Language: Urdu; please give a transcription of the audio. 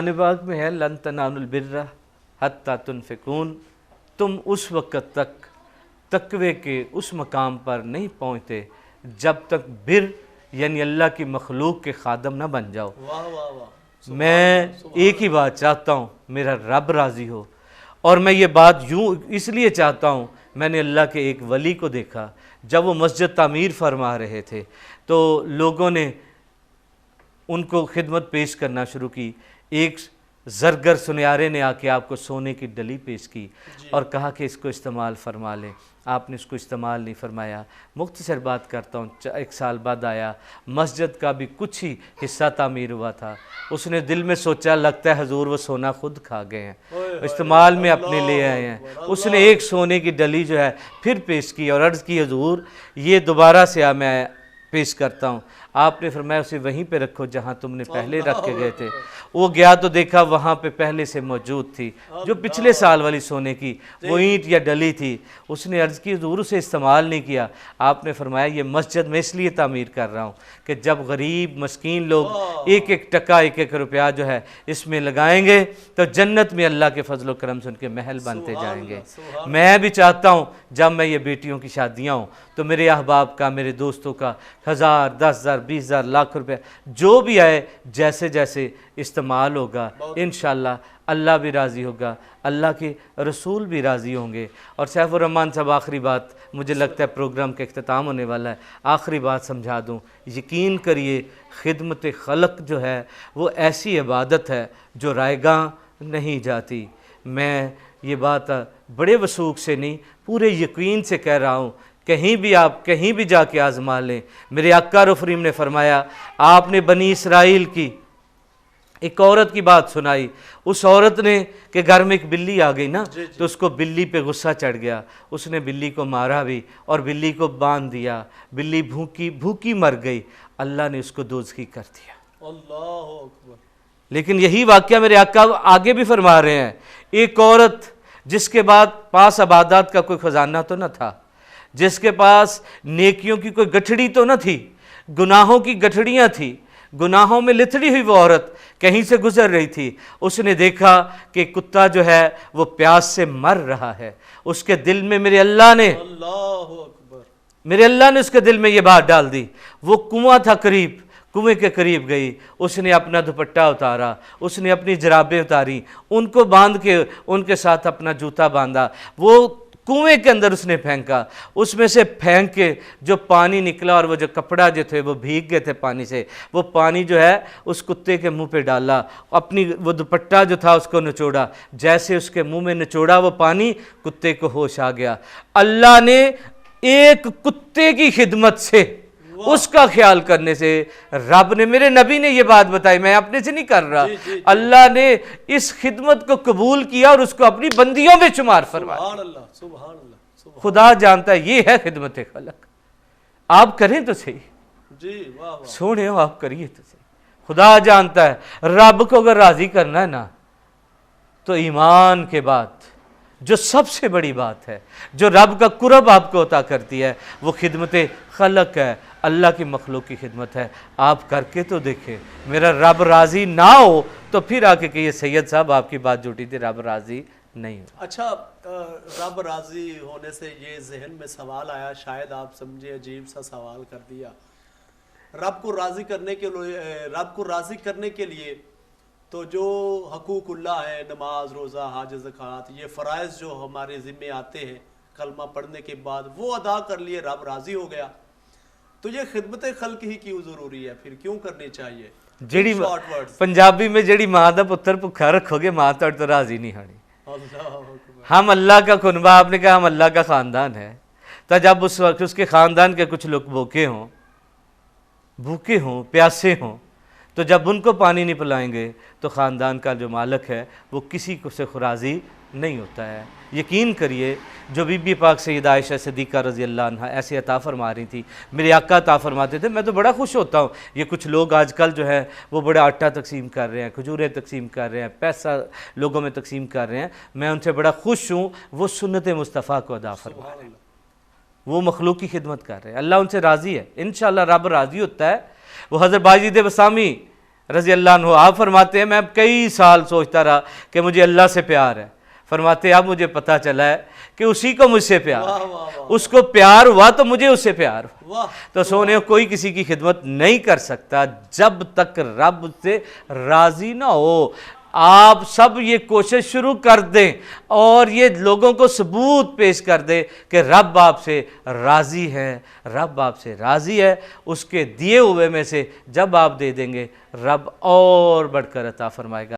باغ میں ہے لن تنالوا البر حتی تنفقون، تم اس وقت تک تقوی کے اس مقام پر نہیں پہنچتے جب تک بر یعنی اللہ کی مخلوق کے خادم نہ بن جاؤ۔ واہ واہ واہ، میں ایک ہی بات چاہتا ہوں، میرا رب راضی ہو، اور میں یہ بات یوں اس لیے چاہتا ہوں، میں نے اللہ کے ایک ولی کو دیکھا جب وہ مسجد تعمیر فرما رہے تھے تو لوگوں نے ان کو خدمت پیش کرنا شروع کی۔ ایک زرگر سنیارے نے آ کے آپ کو سونے کی ڈلی پیش کی اور کہا کہ اس کو استعمال فرما لیں، آپ نے اس کو استعمال نہیں فرمایا۔ مختصر بات کرتا ہوں، 1 سال بعد آیا، مسجد کا بھی کچھ ہی حصہ تعمیر ہوا تھا، اس نے دل میں سوچا لگتا ہے حضور وہ سونا خود کھا گئے ہیں، استعمال میں اپنے لے آئے ہیں۔ اس نے ایک سونے کی ڈلی جو ہے پھر پیش کی اور عرض کی حضور یہ دوبارہ سے میں پیش کرتا ہوں۔ آپ نے فرمایا اسے وہیں پہ رکھو جہاں تم نے پہلے رکھ کے گئے تھے۔ وہ گیا تو دیکھا وہاں پہ پہلے سے موجود تھی، جو پچھلے سال والی سونے کی وہ اینٹ یا ڈلی تھی۔ اس نے عرض کی حضور اسے استعمال نہیں کیا۔ آپ نے فرمایا یہ مسجد میں اس لیے تعمیر کر رہا ہوں کہ جب غریب مسکین لوگ ایک ایک ٹکا ایک ایک روپیہ جو ہے اس میں لگائیں گے تو جنت میں اللہ کے فضل و کرم سے ان کے محل بنتے جائیں گے۔ میں بھی چاہتا ہوں جب میں یہ بیٹیوں کی شادیاں ہوں تو میرے احباب کا، میرے دوستوں کا 1000 10,000 20,000 لاکھ روپے جو بھی آئے جیسے جیسے استعمال ہوگا انشاءاللہ اللہ بھی راضی ہوگا، اللہ کے رسول بھی راضی ہوں گے۔ اور سیف الرحمن صاحب آخری بات، مجھے لگتا ہے پروگرام کا اختتام ہونے والا ہے، آخری بات سمجھا دوں، یقین کریے خدمت خلق جو ہے وہ ایسی عبادت ہے جو رائے گاں نہیں جاتی۔ میں یہ بات بڑے وثوق سے نہیں پورے یقین سے کہہ رہا ہوں، کہیں بھی آپ کہیں بھی جا کے آزما لیں۔ میرے آقا رفریم نے فرمایا، آپ نے بنی اسرائیل کی ایک عورت کی بات سنائی، اس عورت نے کہ گھر میں ایک بلی آ گئی نا تو اس کو بلی پہ غصہ چڑھ گیا، اس نے بلی کو مارا بھی اور بلی کو باندھ دیا، بلی بھوکی مر گئی، اللہ نے اس کو دوزخی کر دیا۔ اللہ اکبر۔ لیکن یہی واقعہ میرے آقا آگے بھی فرما رہے ہیں، ایک عورت جس کے پاس عبادات کا کوئی خزانہ تو نہ تھا، جس کے پاس نیکیوں کی کوئی گٹھڑی تو نہ تھی، گناہوں کی گٹھڑیاں تھی، گناہوں میں لتڑی ہوئی وہ عورت کہیں سے گزر رہی تھی، اس نے دیکھا کہ کتا جو ہے وہ پیاس سے مر رہا ہے، اس کے دل میں میرے اللہ نے اس کے دل میں یہ بات ڈال دی۔ وہ کنواں تھا قریب، کنویں کے قریب گئی، اس نے اپنا دوپٹہ اتارا، اس نے اپنی جرابیں اتاری، ان کو باندھ کے ان کے ساتھ اپنا جوتا باندھا، وہ کنویں کے اندر اس نے پھینکا، اس میں سے پھینک کے جو پانی نکلا اور وہ جو کپڑا جو تھے وہ بھیگ گئے تھے پانی سے، وہ پانی جو ہے اس کتے کے منہ پہ ڈالا، اپنی وہ دوپٹہ جو تھا اس کو نچوڑا، جیسے اس کے منہ میں نچوڑا وہ پانی کتے کو ہوش آ گیا۔ اللہ نے ایک کتے کی خدمت سے، اس کا خیال کرنے سے، رب نے، میرے نبی نے یہ بات بتائی، میں اپنے سے نہیں کر رہا، اللہ نے اس خدمت کو قبول کیا اور اس کو اپنی بندیوں میں شمار فرمایا۔ خدا جانتا ہے یہ ہے خدمت خلق، آپ کریں تو صحیح، سونے ہو آپ کریے تو صحیح۔ خدا جانتا ہے رب کو اگر راضی کرنا ہے نا تو ایمان کے بعد جو سب سے بڑی بات ہے، جو رب کا قرب آپ کو عطا کرتی ہے، وہ خدمت خلق ہے، اللہ کی مخلوق کی خدمت ہے۔ آپ کر کے تو دیکھیں، میرا رب راضی نہ ہو تو پھر آ کے کہیے سید صاحب آپ کی بات جھوٹی تھی، رب راضی نہیں ہو۔ اچھا، رب راضی ہونے سے یہ ذہن میں سوال آیا، شاید آپ سمجھے عجیب سا سوال کر دیا۔ رب کو راضی کرنے کے لیے تو جو حقوق اللہ ہے، نماز، روزہ، حج، زکوٰۃ، یہ فرائض جو ہمارے ذمے آتے ہیں کلمہ پڑھنے کے بعد وہ ادا کر لیے، رب راضی ہو گیا، تو یہ خدمت خلق ہی کیوں ضروری ہے، پھر کیوں کرنی چاہیے؟ جیڑی پنجابی میں جیڑی ماں دا پتر بھکھا رکھو گے ماں تو راضی نہیں ہونی۔ ہم اللہ کا کنبہ، آپ نے کہا ہم اللہ کا خاندان ہے، تو جب اس وقت اس کے خاندان کے کچھ لوگ بھوکے ہوں پیاسے ہوں تو جب ان کو پانی نہیں پلائیں گے تو خاندان کا جو مالک ہے وہ کسی کو سے راضی نہیں ہوتا ہے۔ یقین کریے جو بی بی پاک سیدہ عائشہ صدیقہ رضی اللہ عنہ ایسے عطا فرما رہی تھی، میرے آقا عطا فرماتے تھے، میں تو بڑا خوش ہوتا ہوں۔ یہ کچھ لوگ آج کل جو ہے وہ بڑا آٹا تقسیم کر رہے ہیں، کھجوریں تقسیم کر رہے ہیں، پیسہ لوگوں میں تقسیم کر رہے ہیں، میں ان سے بڑا خوش ہوں، وہ سنت مصطفیٰ کو ادا فرما رہے ہیں، وہ مخلوق کی خدمت کر رہے ہیں، اللہ ان سے راضی ہے، انشاءاللہ رب راضی ہوتا ہے۔ وہ حضرت باجید بسامی رضی اللہ عنہ آپ فرماتے ہیں میں کئی سال سوچتا رہا کہ مجھے اللہ سے پیار ہے، فرماتے اب مجھے پتہ چلا ہے کہ اسی کو مجھ سے پیار واہ ہے، واہ واہ اس کو پیار ہوا تو مجھے اس سے پیار ہوا۔ واہ، تو سونے کوئی کسی کی خدمت نہیں کر سکتا جب تک رب سے راضی نہ ہو۔ آپ سب یہ کوشش شروع کر دیں اور یہ لوگوں کو ثبوت پیش کر دیں کہ رب آپ سے راضی ہے، رب آپ سے راضی ہے، اس کے دیے ہوئے میں سے جب آپ دے دیں گے رب اور بڑھ کر عطا فرمائے گا۔